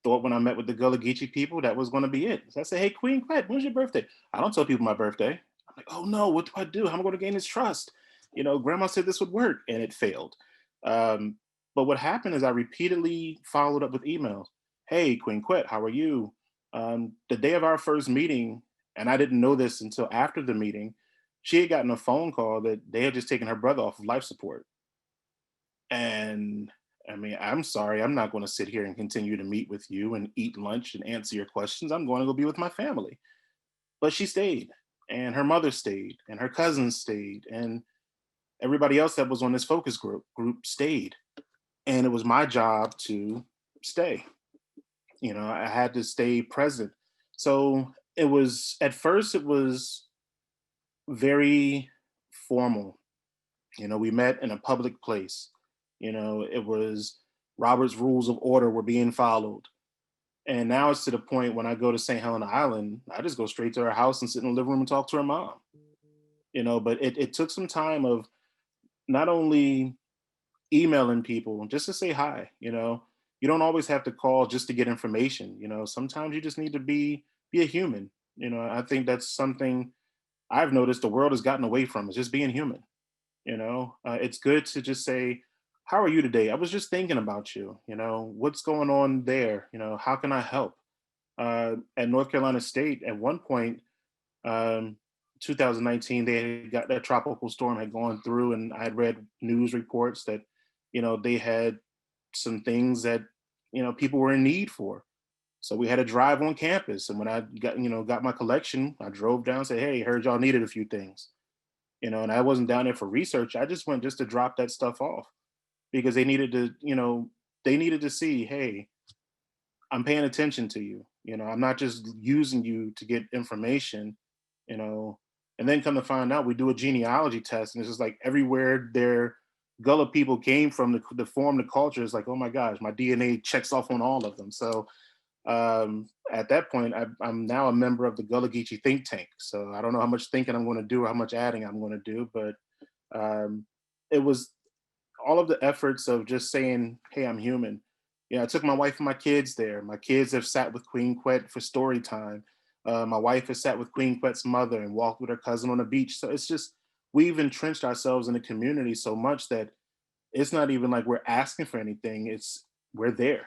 [SPEAKER 2] thought when I met with the Gullah Geechee people, that was going to be it. So I said, hey, Queen Quet, when's your birthday? I don't tell people my birthday. I'm like, oh no, what do I do? How am I going to gain his trust? Grandma said this would work, and it failed. But what happened is I repeatedly followed up with emails. Hey, Queen Quet, how are you? The day of our first meeting, and I didn't know this until after the meeting, she had gotten a phone call that they had just taken her brother off of life support. And I mean, I'm sorry, I'm not going to sit here and continue to meet with you and eat lunch and answer your questions. I'm going to go be with my family. But she stayed, and her mother stayed, and her cousins stayed, and everybody else that was on this focus group stayed. And it was my job to stay. I had to stay present. So at first, it was very formal. We met in a public place. It was Robert's rules of order were being followed. And now it's to the point when I go to St. Helena Island, I just go straight to her house and sit in the living room and talk to her mom. But it took some time of not only emailing people just to say hi. You don't always have to call just to get information. Sometimes you just need to be a human. I think that's something I've noticed the world has gotten away from, is just being human. It's good to just say, how are you today? I was just thinking about you. What's going on there? How can I help? At North Carolina State, at one point, um, 2019, they got that tropical storm had gone through, and I had read news reports that they had some things that people were in need for. So we had a drive on campus, and when I got my collection, I drove down and said, hey, heard y'all needed a few things. And I wasn't down there for research. I just went just to drop that stuff off, because they needed to see, hey, I'm paying attention to you. I'm not just using you to get information, you know. And then come to find out, we do a genealogy test, and it's just like everywhere their Gullah people came from to form the culture is like, oh my gosh, my DNA checks off on all of them. So at that point, I'm now a member of the Gullah Geechee think tank. So I don't know how much thinking I'm going to do or how much adding I'm going to do, but it was all of the efforts of just saying, hey, I'm human. I took my wife and my kids there. My kids have sat with Queen Quet for story time. My wife has sat with Queen Quet's mother and walked with her cousin on the beach. So it's just, we've entrenched ourselves in the community so much that it's not even like we're asking for anything. It's, we're there.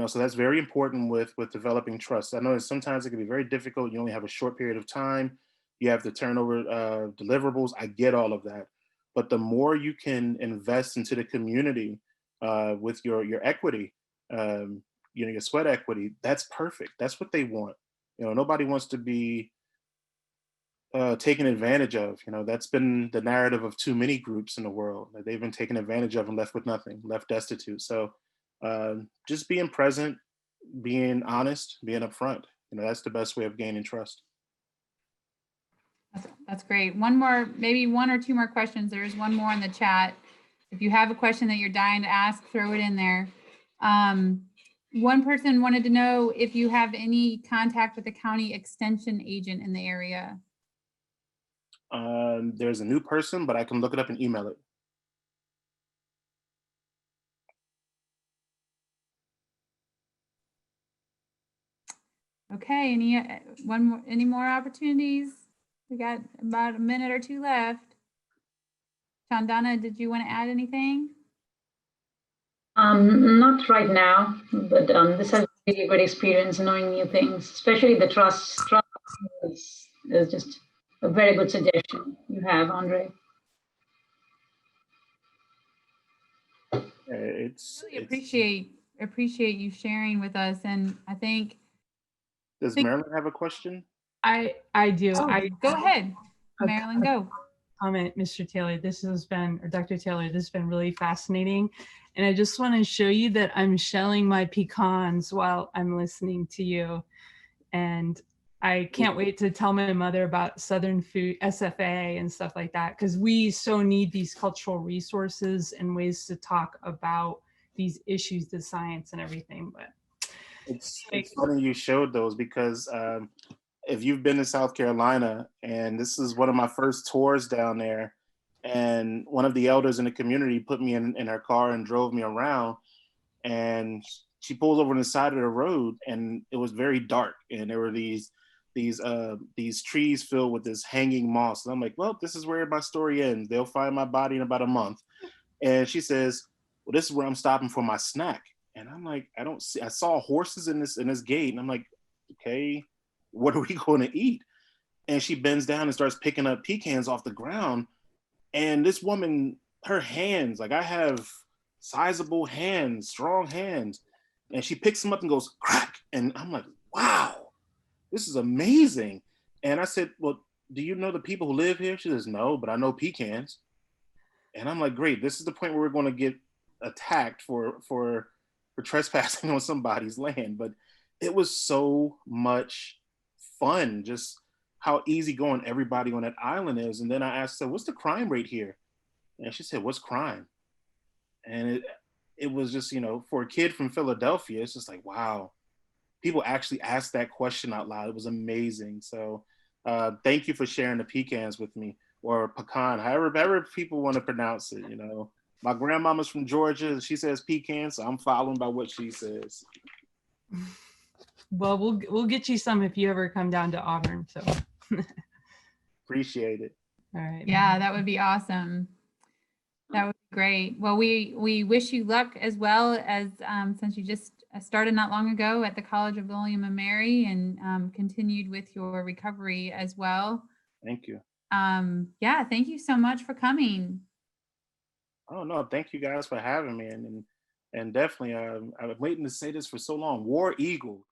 [SPEAKER 2] So that's very important with developing trust. I know that sometimes it can be very difficult. You only have a short period of time. You have to turn over deliverables. I get all of that, but the more you can invest into the community with your equity, your sweat equity, that's perfect. That's what they want. Nobody wants to be taken advantage of. You know, that's been the narrative of too many groups in the world. That they've been taken advantage of and left with nothing, left destitute. So just being present, being honest, being upfront. You know, that's the best way of gaining trust.
[SPEAKER 1] That's great. One more, maybe one or two more questions. There's one more in the chat. If you have a question that you're dying to ask, throw it in there. One person wanted to know if you have any contact with the county extension agent in the area.
[SPEAKER 2] There's a new person, but I can look it up and email it.
[SPEAKER 1] Okay, any more opportunities? We got about a minute or two left. Chandana, did you want to add anything?
[SPEAKER 3] Not right now, but this has been a great experience knowing new things, especially the trust. Trust is just a very good suggestion you have, Andre.
[SPEAKER 2] It's
[SPEAKER 1] Really appreciate you sharing with us, and I think.
[SPEAKER 2] Does Marilyn have a question?
[SPEAKER 9] I do.
[SPEAKER 1] Oh, go ahead, Marilyn. Go.
[SPEAKER 9] Comment, Mr. Taylor. This has been, or Dr. Taylor, this has been really fascinating. And I just want to show you that I'm shelling my pecans while I'm listening to you. And I can't wait to tell my mother about Southern food, SFA and stuff like that, because we so need these cultural resources and ways to talk about these issues, the science and everything. But
[SPEAKER 2] it's funny you showed those, because if you've been to South Carolina, and this is one of my first tours down there, and one of the elders in the community put me in her car and drove me around, and she pulls over on the side of the road, and it was very dark, and there were these trees filled with this hanging moss. And I'm like, well, this is where my story ends. They'll find my body in about a month. And she says, well, this is where I'm stopping for my snack. And I'm like, I saw horses in this gate, and I'm like, okay, what are we going to eat? And she bends down and starts picking up pecans off the ground. And this woman, her hands, like I have sizable hands, strong hands. And she picks them up and goes, crack. And I'm like, wow, this is amazing. And I said, well, do you know the people who live here? She says, no, but I know pecans. And I'm like, great, this is the point where we're going to get attacked for trespassing on somebody's land. But it was so much fun, just how easygoing everybody on that island is. And then I asked her, what's the crime rate here? And she said, what's crime? And it was just, you know, for a kid from Philadelphia, it's just like, wow, people actually asked that question out loud. It was amazing. So thank you for sharing the pecans with me, or pecan, however people want to pronounce it. You know, my grandmama's from Georgia. She says pecan, so I'm following by what she says.
[SPEAKER 9] Well, we'll get you some if you ever come down to Auburn. So
[SPEAKER 2] appreciate it.
[SPEAKER 9] All right.
[SPEAKER 1] Yeah, that would be awesome. That would be great. Well, we wish you luck, as well as since you just started not long ago at the College of William and Mary, and continued with your recovery as well.
[SPEAKER 2] Thank you.
[SPEAKER 1] Yeah, thank you so much for coming.
[SPEAKER 2] Oh no, thank you guys for having me, and definitely I've been waiting to say this for so long. War Eagle.